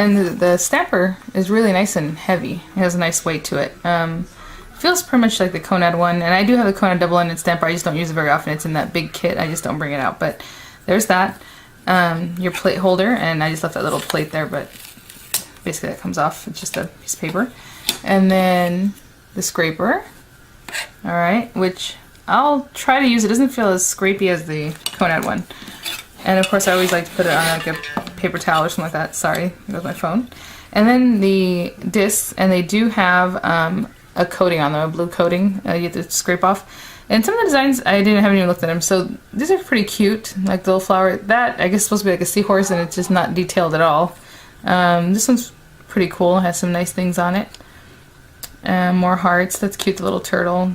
And the stamper is really nice and heavy. It has a nice weight to it. Feels pretty much like the Konad one, and I do have the Konad double-ended stamper. I just don't use it very often. It's in that big kit. I just don't bring it out. But there's that. Your plate holder, and I just left that little plate there, but basically that comes off. It's just a piece of paper. And then the scraper. Alright, which I'll try to use. It doesn't feel as scrapey as the Konad one. And of course I always like to put it on like a paper towel or something like that. Sorry, there goes my phone. And then the discs, and they do have a coating on them, a blue coating you have to scrape off. And some of the designs, I haven't even looked at them, so these are pretty cute, like the little flower. That, I guess, is supposed to be like a seahorse, and it's just not detailed at all. This one's pretty cool, it has some nice things on it. More hearts, that's cute, the little turtle.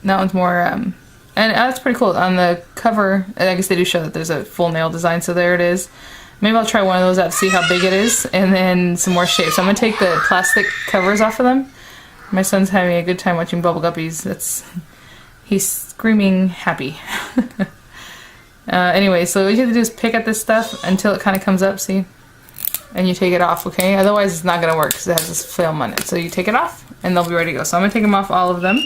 That one's more, and that's pretty cool. On the cover, I guess they do show that there's a full nail design, so there it is. Maybe I'll try one of those out to see how big it is, and then some more shapes. So I'm going to take the plastic covers off of them. My son's having a good time watching Bubble Guppies. He's screaming happy. Anyway, so what you have to do is pick at this stuff until it kind of comes up, see? And you take it off, okay? Otherwise it's not going to work because it has this film on it. So you take it off and they'll be ready to go. So I'm going to take them off, all of them.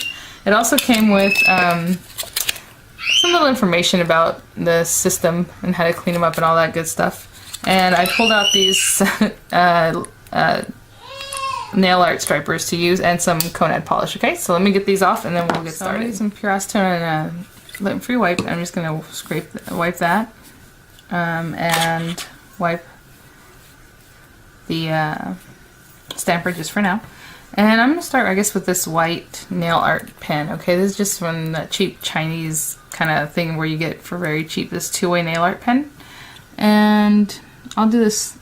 It also came with some little information about the system and how to clean them up and all that good stuff. And I pulled out these nail art stripers to use and some Konad polish. Okay, so let me get these off and then we'll get started. Get some pure acetone and a lint-free wipe. I'm just going to wipe that and wipe the stamper just for now. And I'm going to start, I guess, with this white nail art pen. Okay, this is just from that cheap Chinese kind of thing where you get for very cheap, this two-way nail art pen. And I'll do this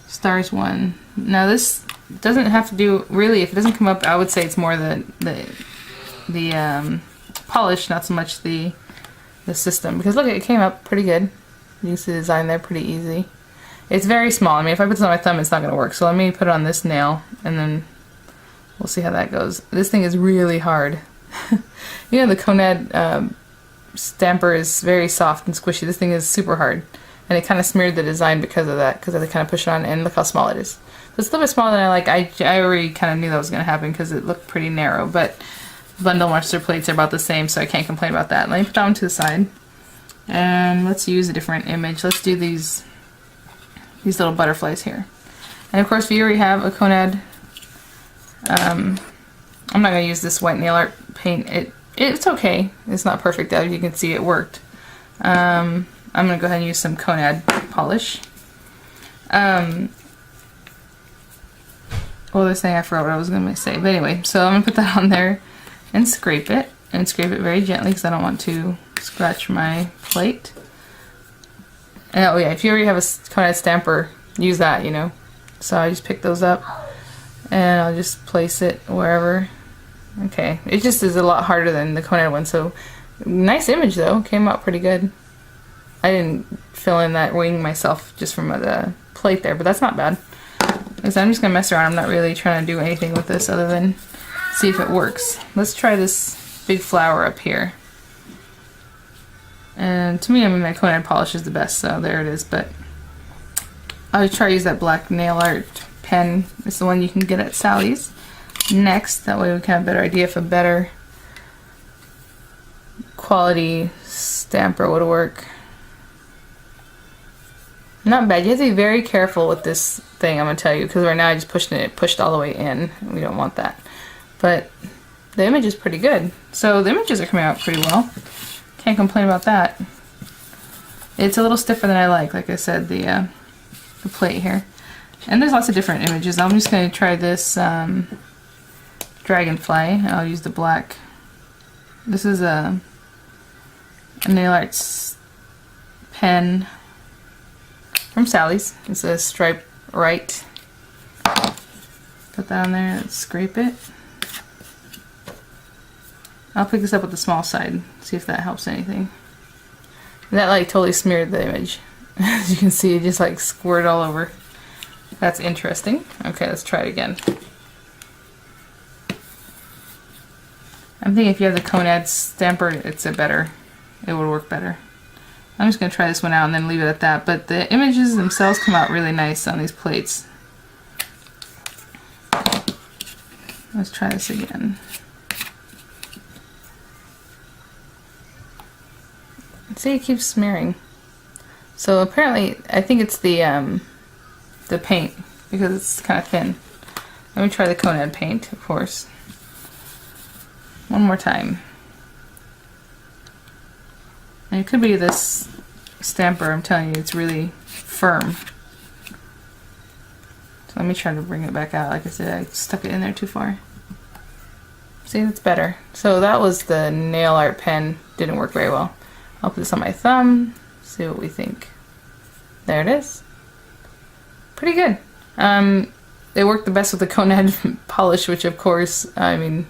stars one. Now this doesn't have to do, really, if it doesn't come up, I would say it's more the polish, not so much the system. Because look, it came up pretty good. You can see the design there, pretty easy. It's very small. I mean, if I put this on my thumb, it's not going to work. So let me put it on this nail, and then we'll see how that goes. This thing is really hard. You know, the Konad stamper is very soft and squishy. This thing is super hard. And it kind of smeared the design because of that, because I kind of push it on, and look how small it is. So it's a little bit smaller than I like. I already kind of knew that was going to happen because it looked pretty narrow, but bundle muster plates are about the same, so I can't complain about that. Let me put that one to the side. And let's use a different image. Let's do these little butterflies here. And of course, if you already have a Konad, I'm not going to use this white nail art paint. It's okay. It's not perfect, as you can see, it worked. I'm going to go ahead and use some Konad polish. Well, this thing, I forgot what I was going to say. But anyway, so I'm going to put that on there and scrape it. And scrape it very gently because I don't want to scratch my plate. And oh yeah, if you already have a Konad stamper, use that, you know. So I just pick those up and I'll just place it wherever. Okay, it just is a lot harder than the Konad one, so nice image though, came out pretty good. I didn't fill in that wing myself just from the plate there, but that's not bad. Because I'm just going to mess around, I'm not really trying to do anything with this other than see if it works. Let's try this big flower up here. And to me, I mean, my Konad polish is the best, so there it is, but I'll try to use that black nail art pen. It's the one you can get at Sally's. Next, that way we can have a better idea if a better quality stamper would work. Not bad. You have to be very careful with this thing, I'm going to tell you, because right now I just pushed all the way in. We don't want that. But the image is pretty good. So the images are coming out pretty well. Can't complain about that. It's a little stiffer than I like I said, the plate here. And there's lots of different images. I'm just going to try this dragonfly. I'll use the black. This is a nail arts pen from Sally's. It's a stripe right. Put that on there, let's scrape it. I'll pick this up with the small side, see if that helps anything. That like totally smeared the image. As you can see, it just like squirted all over. That's interesting. Okay, let's try it again. I'm thinking if you have the Konad stamper, it would work better. I'm just going to try this one out and then leave it at that. But the images themselves come out really nice on these plates. Let's try this again. See, it keeps smearing. So apparently, I think it's the paint, because it's kind of thin. Let me try the Conad paint, of course. One more time. And it could be this stamper, I'm telling you, it's really firm. So let me try to bring it back out. Like I said, I stuck it in there too far. See, that's better. So that was the nail art pen. Didn't work very well. I'll put this on my thumb, see what we think. There it is. Pretty good. They worked the best with the Conad polish, which of course, I mean,